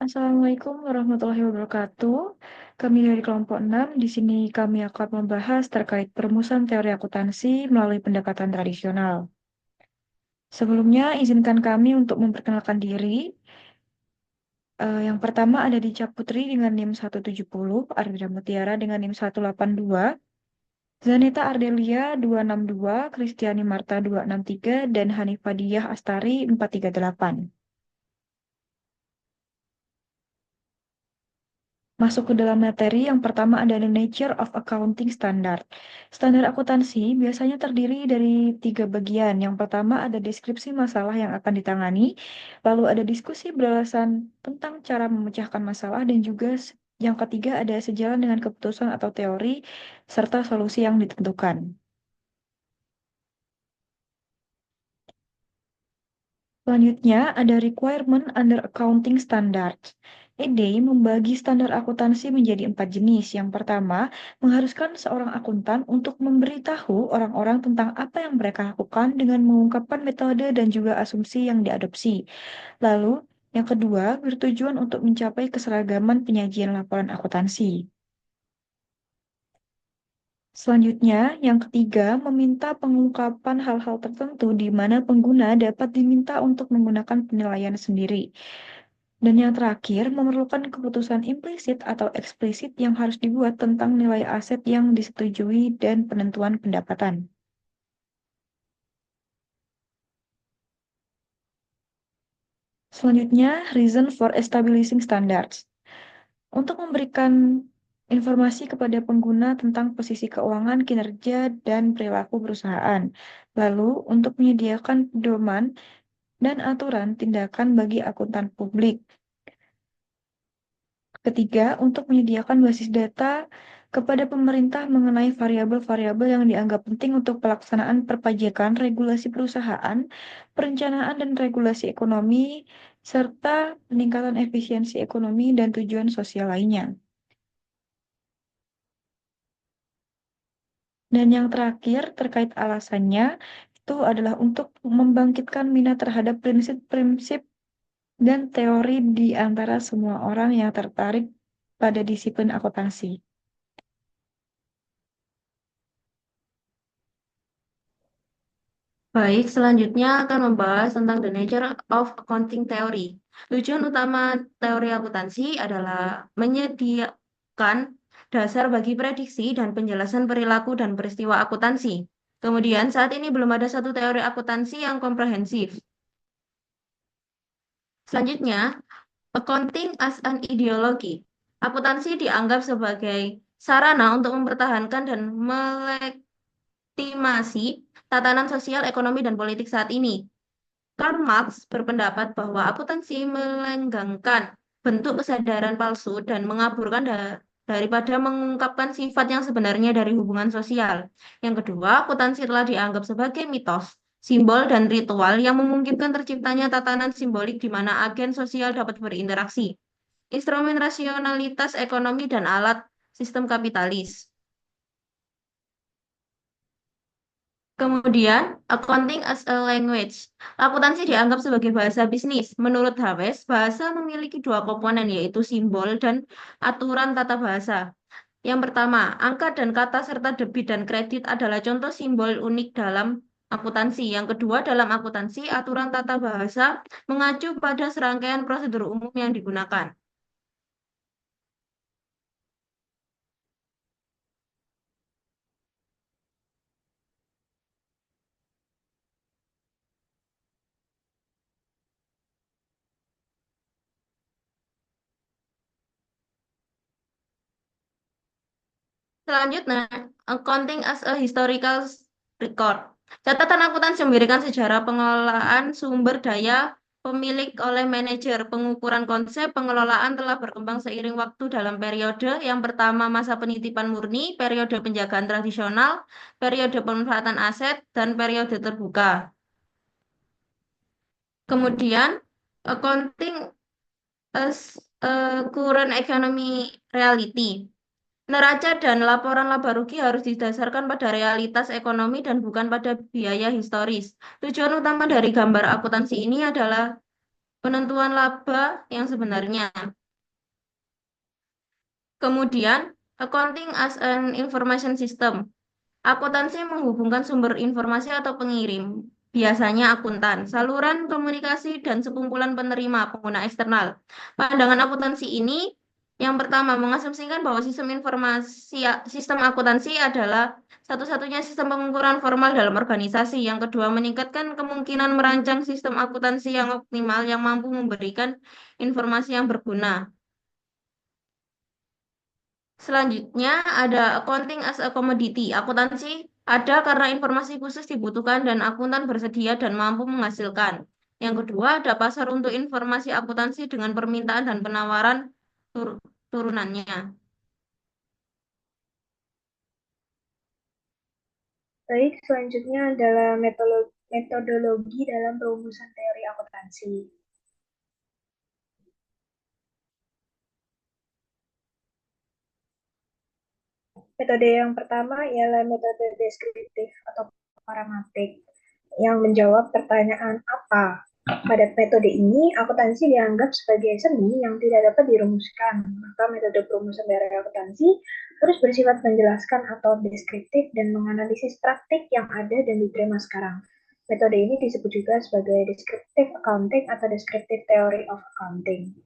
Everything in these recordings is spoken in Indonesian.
Assalamualaikum warahmatullahi wabarakatuh. Kami dari kelompok 6, di sini kami akan membahas terkait perumusan teori akuntansi melalui pendekatan tradisional. Sebelumnya, izinkan kami untuk memperkenalkan diri. Yang pertama ada Dica Putri dengan NIM 170, Ardira Mutiara dengan NIM 182, Zaneta Ardelia 262, Kristiani Marta 263, dan Hanifah Diyah Astari 438. Masuk ke dalam materi, yang pertama ada the nature of accounting standard. Standar akuntansi biasanya terdiri dari 3 bagian. Yang pertama ada deskripsi masalah yang akan ditangani, lalu ada diskusi berdasarkan tentang cara memecahkan masalah, dan juga yang ketiga ada sejalan dengan keputusan atau teori, serta solusi yang ditentukan. Selanjutnya, ada requirement under accounting standards. ED membagi standar akuntansi menjadi 4 jenis. Yang pertama, mengharuskan seorang akuntan untuk memberitahu orang-orang tentang apa yang mereka lakukan dengan mengungkapkan metode dan juga asumsi yang diadopsi. Lalu, yang kedua, bertujuan untuk mencapai keseragaman penyajian laporan akuntansi. Selanjutnya, yang ketiga, meminta pengungkapan hal-hal tertentu di mana pengguna dapat diminta untuk menggunakan penilaian sendiri. Dan yang terakhir, memerlukan keputusan implisit atau eksplisit yang harus dibuat tentang nilai aset yang disetujui dan penentuan pendapatan. Selanjutnya, reason for establishing standards. Untuk memberikan informasi kepada pengguna tentang posisi keuangan, kinerja, dan perilaku perusahaan. Lalu, untuk menyediakan pedoman dan aturan tindakan bagi akuntan publik. Ketiga, untuk menyediakan basis data kepada pemerintah mengenai variabel-variabel yang dianggap penting untuk pelaksanaan perpajakan, regulasi perusahaan, perencanaan dan regulasi ekonomi, serta peningkatan efisiensi ekonomi dan tujuan sosial lainnya. Dan yang terakhir, terkait alasannya, itu adalah untuk membangkitkan minat terhadap prinsip-prinsip dan teori di antara semua orang yang tertarik pada disiplin akuntansi. Baik, selanjutnya akan membahas tentang the nature of accounting theory. Tujuan utama teori akuntansi adalah menyediakan dasar bagi prediksi dan penjelasan perilaku dan peristiwa akuntansi. Kemudian, saat ini belum ada satu teori akuntansi yang komprehensif. Selanjutnya, accounting as an ideology. Akuntansi dianggap sebagai sarana untuk mempertahankan dan melegitimasi tatanan sosial, ekonomi, dan politik saat ini. Karl Marx berpendapat bahwa akuntansi melenggangkan bentuk kesadaran palsu dan mengaburkan daripada mengungkapkan sifat yang sebenarnya dari hubungan sosial. Yang kedua, akuntansi telah dianggap sebagai mitos, simbol, dan ritual yang memungkinkan terciptanya tatanan simbolik di mana agen sosial dapat berinteraksi, instrumen rasionalitas ekonomi, dan alat sistem kapitalis. Kemudian, accounting as a language. Akuntansi dianggap sebagai bahasa bisnis. Menurut Hawes, bahasa memiliki 2 komponen, yaitu simbol dan aturan tata bahasa. Yang pertama, angka dan kata serta debit dan kredit adalah contoh simbol unik dalam akuntansi. Yang kedua, dalam akuntansi, aturan tata bahasa mengacu pada serangkaian prosedur umum yang digunakan. Selanjutnya, accounting as a historical record. Catatan akuntansi memberikan sejarah pengelolaan sumber daya pemilik oleh manajer. Pengukuran konsep pengelolaan telah berkembang seiring waktu dalam periode yang pertama masa penitipan murni, periode penjagaan tradisional, periode pemanfaatan aset, dan periode terbuka. Kemudian, accounting as a current economy reality. Neraca dan laporan laba rugi harus didasarkan pada realitas ekonomi dan bukan pada biaya historis. Tujuan utama dari gambar akuntansi ini adalah penentuan laba yang sebenarnya. Kemudian, accounting as an information system. Akuntansi menghubungkan sumber informasi atau pengirim, biasanya akuntan, saluran komunikasi, dan sekumpulan penerima pengguna eksternal. Pandangan akuntansi ini yang pertama mengasumsikan bahwa sistem akuntansi adalah satu-satunya sistem pengukuran formal dalam organisasi. Yang kedua, meningkatkan kemungkinan merancang sistem akuntansi yang optimal yang mampu memberikan informasi yang berguna. Selanjutnya ada accounting as a commodity. Akuntansi ada karena informasi khusus dibutuhkan dan akuntan bersedia dan mampu menghasilkan. Yang kedua ada pasar untuk informasi akuntansi dengan permintaan dan penawaran turunannya. Baik, selanjutnya adalah metodologi dalam perumusan teori akuntansi. Metode yang pertama ialah metode deskriptif atau paramatik yang menjawab pertanyaan apa. Pada metode ini, akuntansi dianggap sebagai seni yang tidak dapat dirumuskan. Maka metode perumusan teori akuntansi terus bersifat menjelaskan atau deskriptif dan menganalisis praktik yang ada dan diterima sekarang. Metode ini disebut juga sebagai descriptive accounting atau descriptive theory of accounting.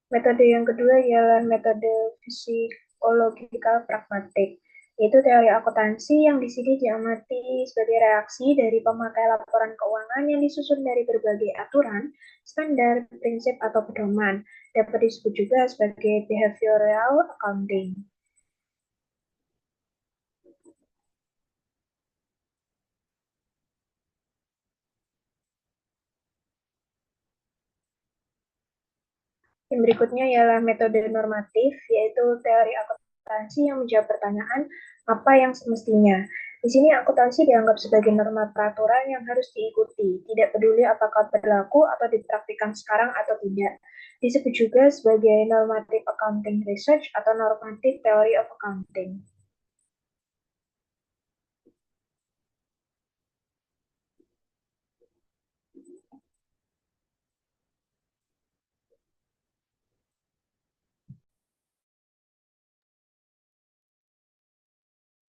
Metode yang kedua ialah metode psikological pragmatik, yaitu teori akuntansi yang di sini diamati sebagai reaksi dari pemakai laporan keuangan yang disusun dari berbagai aturan, standar, prinsip, atau pedoman. Dapat disebut juga sebagai behavioral accounting. Yang berikutnya ialah metode normatif, yaitu teori akuntansi yang menjawab pertanyaan apa yang semestinya. Di sini akuntansi dianggap sebagai norma peraturan yang harus diikuti, tidak peduli apakah berlaku atau dipraktikkan sekarang atau tidak. Disebut juga sebagai normative accounting research atau normative theory of accounting.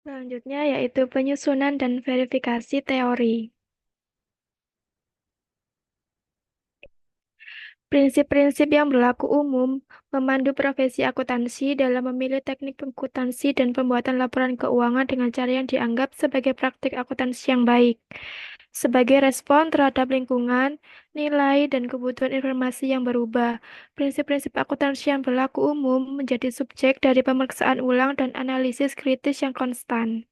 Selanjutnya yaitu penyusunan dan verifikasi teori. Prinsip-prinsip yang berlaku umum memandu profesi akuntansi dalam memilih teknik akuntansi dan pembuatan laporan keuangan dengan cara yang dianggap sebagai praktik akuntansi yang baik. Sebagai respon terhadap lingkungan, nilai, dan kebutuhan informasi yang berubah, prinsip-prinsip akuntansi yang berlaku umum menjadi subjek dari pemeriksaan ulang dan analisis kritis yang konstan.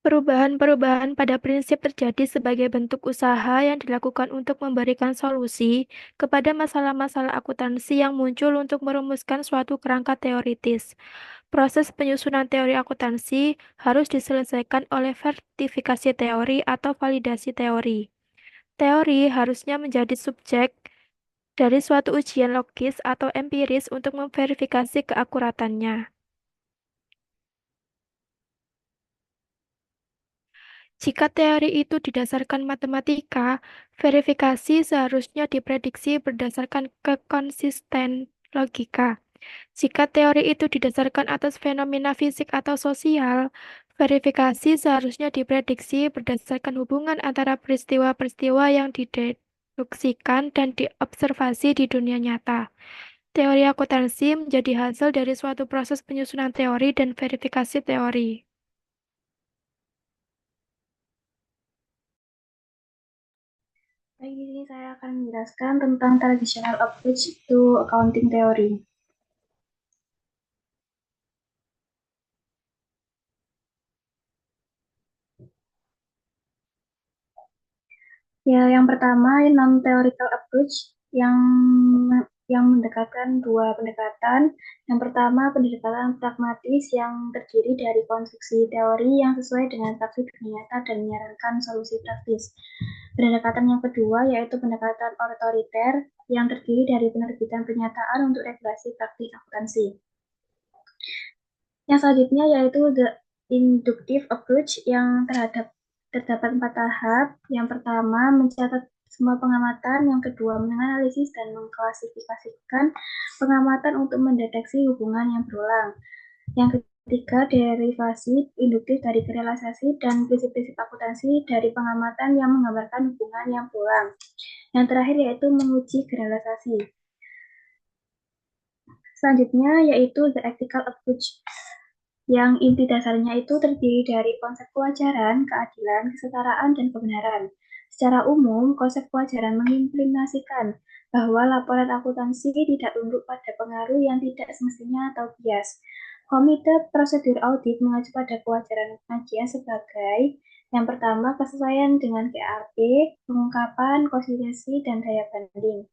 Perubahan-perubahan pada prinsip terjadi sebagai bentuk usaha yang dilakukan untuk memberikan solusi kepada masalah-masalah akuntansi yang muncul untuk merumuskan suatu kerangka teoritis. Proses penyusunan teori akuntansi harus diselesaikan oleh verifikasi teori atau validasi teori. Teori harusnya menjadi subjek dari suatu ujian logis atau empiris untuk memverifikasi keakuratannya. Jika teori itu didasarkan matematika, verifikasi seharusnya diprediksi berdasarkan kekonsisten logika. Jika teori itu didasarkan atas fenomena fisik atau sosial, verifikasi seharusnya diprediksi berdasarkan hubungan antara peristiwa-peristiwa yang dideduksikan dan diobservasi di dunia nyata. Teori akuntansi menjadi hasil dari suatu proses penyusunan teori dan verifikasi teori. Baik, di sini saya akan menjelaskan tentang traditional approach to accounting theory. Ya, yang pertama non-theoretical approach yang mendekatkan dua pendekatan. Yang pertama, pendekatan pragmatis yang terdiri dari konstruksi teori yang sesuai dengan praktik nyata dan menyarankan solusi praktis. Pendekatan yang kedua yaitu pendekatan otoriter yang terdiri dari penerbitan pernyataan untuk regulasi praktik akuntansi. Yang selanjutnya yaitu the inductive approach yang terdapat 4 tahap. Yang pertama, mencatat semua pengamatan. Yang kedua, menganalisis dan mengklasifikasikan pengamatan untuk mendeteksi hubungan yang berulang. Yang ketiga, derivasi induktif dari korelasi dan prinsip-prinsip akuntansi dari pengamatan yang menggambarkan hubungan yang berulang. Yang terakhir yaitu menguji generalisasi. Selanjutnya yaitu the ethical approach, yang inti dasarnya itu terdiri dari konsep kewajaran, keadilan, kesetaraan, dan kebenaran. Secara umum, konsep kewajaran mengimplementasikan bahwa laporan akuntansi tidak tunduk pada pengaruh yang tidak semestinya atau bias. Komite prosedur audit mengacu pada kewajaran pengajian sebagai yang pertama, kesesuaian dengan GAP, pengungkapan, konsistensi, dan daya banding.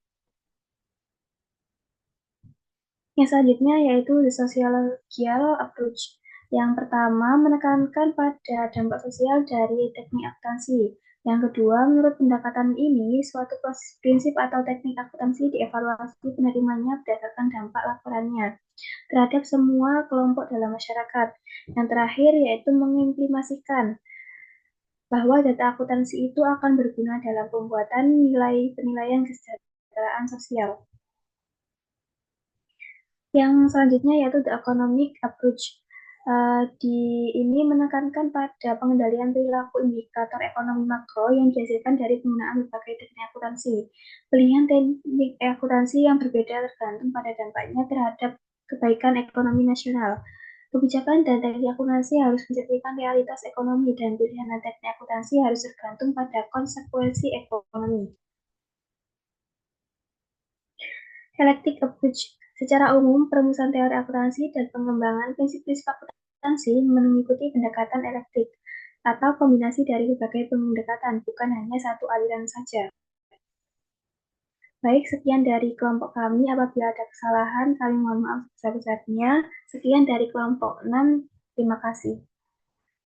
Yang selanjutnya yaitu the sociological approach. Yang pertama, menekankan pada dampak sosial dari teknik akuntansi. Yang kedua, menurut pendekatan ini, suatu prinsip atau teknik akuntansi dievaluasi penerimanya berdasarkan dampak laporannya terhadap semua kelompok dalam masyarakat. Yang terakhir yaitu mengimplementasikan bahwa data akuntansi itu akan berguna dalam pembuatan penilaian kesejahteraan sosial. Yang selanjutnya yaitu the economic approach. Di ini menekankan pada pengendalian perilaku indikator ekonomi makro yang dihasilkan dari penggunaan berbagai teknik akuntansi. Pilihan teknik akuntansi yang berbeda tergantung pada dampaknya terhadap kebaikan ekonomi nasional. Kebijakan dan teknik akuntansi harus mencerminkan realitas ekonomi dan pilihan teknik akuntansi harus tergantung pada konsekuensi ekonomi. Eclectic approach. Secara umum, perumusan teori akuntansi dan pengembangan prinsip-prinsip akuntansi mengikuti pendekatan elektrik atau kombinasi dari berbagai pendekatan, bukan hanya satu aliran saja. Baik, sekian dari kelompok kami. Apabila ada kesalahan, kami mohon maaf sebesar-besarnya. Sekian dari kelompok 6. Terima kasih.